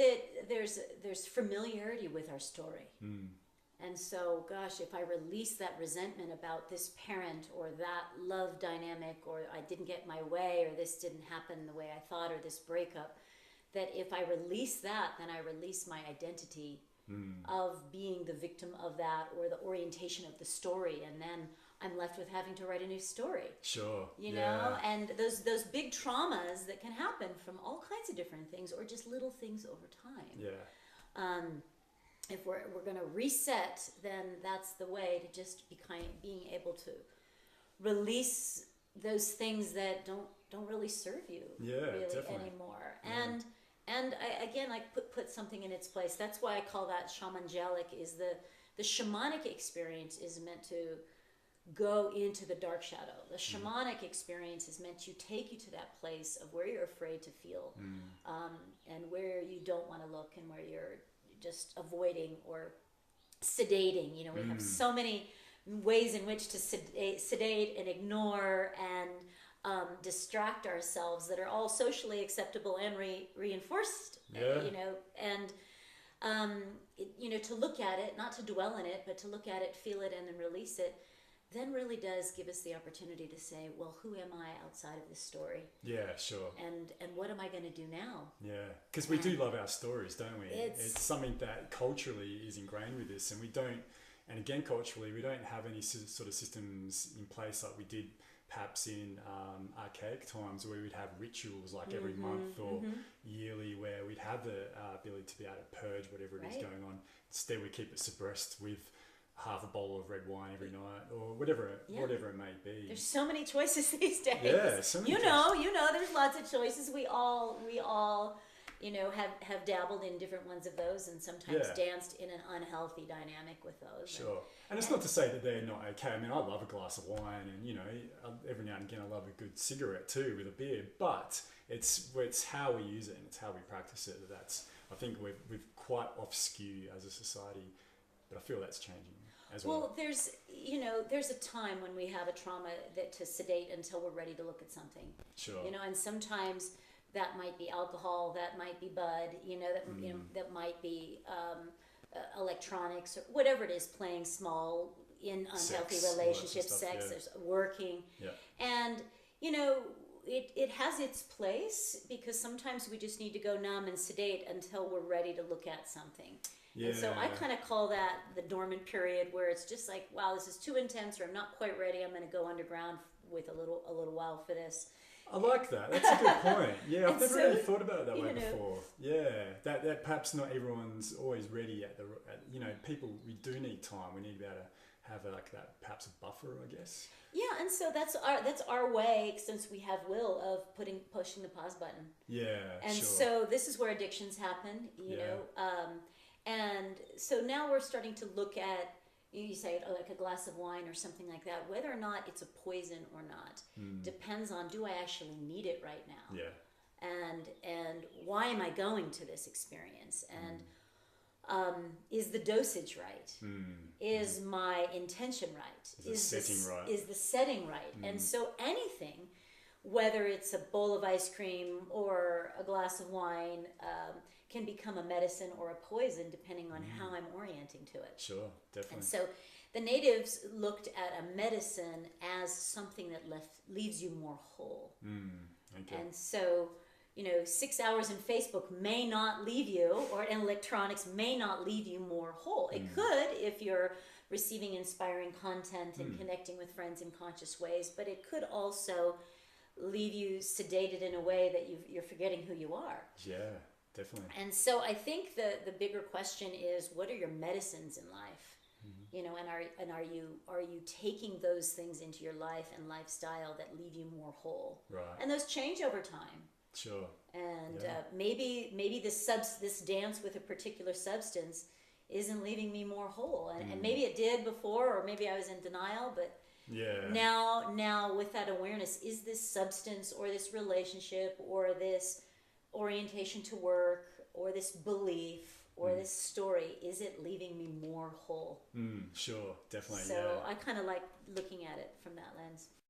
that there's familiarity with our story. And so, gosh, if I release that resentment about this parent or that love dynamic, or I didn't get my way, or this didn't happen the way I thought, or this breakup, that if I release that, then I release my identity of being the victim of that, or the orientation of the story, and then I'm left with having to write a new story. Sure. You know, and those big traumas that can happen from all kinds of different things, or just little things over time. Yeah. If we're going to reset, then that's the way to just being able to release those things that don't really serve you really definitely. Anymore. And I put something in its place. That's why I call that shamangelic. Is the shamanic experience is meant to go into the dark shadow. The shamanic experience is meant to take you to that place of where you're afraid to feel, and where you don't want to look, and where you're just avoiding or sedating. You know, we have so many ways in which to sedate and ignore and distract ourselves that are all socially acceptable and reinforced. You know, and to look at it, not to dwell in it, but to look at it, feel it, and then release it, then really does give us the opportunity to say, well, who am I outside of this story? Yeah, sure. And what am I going to do now? Yeah, because we do love our stories, don't we? It's something that culturally is ingrained with us, and we don't, and again, culturally, we don't have any sort of systems in place like we did perhaps in archaic times, where we'd have rituals like every month or yearly, where we'd have the ability to be able to purge whatever it is going on. Instead, we keep it suppressed with half a bowl of red wine every night, or whatever it may be. There's so many choices these days. Yeah, so many you know, there's lots of choices. We all have dabbled in different ones of those, and sometimes danced in an unhealthy dynamic with those. Sure. And it's not to say that they're not okay. I mean, I love a glass of wine, and every now and again I love a good cigarette too with a beer. But it's how we use it, and it's how we practice it. I think we've quite off skew as a society, but I feel that's changing as well. Well, there's a time when we have a trauma that to sedate until we're ready to look at something. Sure. And sometimes that might be alcohol, that might be bud, that might be electronics, or whatever it is, playing small in unhealthy relationships, sex, there's working. Yeah. And, it has its place, because sometimes we just need to go numb and sedate until we're ready to look at something. Yeah. And so I kind of call that the dormant period, where it's just like, wow, this is too intense, or I'm not quite ready. I'm going to go underground with a little while for this. I like that. That's a good point. Yeah, I've never really thought about it that way before. Yeah, that perhaps not everyone's always ready at people. We do need time. We need to be able to have that, perhaps a buffer, I guess. Yeah, and so that's our way, since we have will, of pushing the pause button. Yeah, and sure. So this is where addictions happen. You know. And so now we're starting to look at, you say, like a glass of wine or something like that, whether or not it's a poison or not depends on, do I actually need it right now? Yeah. And why am I going to this experience? And is the dosage right? Is my intention right? Is the setting right? Is the setting right? And so anything, whether it's a bowl of ice cream or a glass of wine, can become a medicine or a poison depending on how I'm orienting to it. Sure, definitely. And so the natives looked at a medicine as something that leaves you more whole. Okay. And so, 6 hours in Facebook may not leave you, or electronics may not leave you more whole. It could if you're receiving inspiring content and connecting with friends in conscious ways, but it could also leave you sedated in a way that you're forgetting who you are. Yeah. Definitely. And so I think the bigger question is, what are your medicines in life? And are you taking those things into your life and lifestyle that leave you more whole? Right. And those change over time. Sure. And maybe this dance with a particular substance isn't leaving me more whole, and maybe it did before, or maybe I was in denial, but now with that awareness, is this substance or this relationship or this orientation to work or this belief or this story, is it leaving me more whole? Sure, definitely. So I kind of like looking at it from that lens.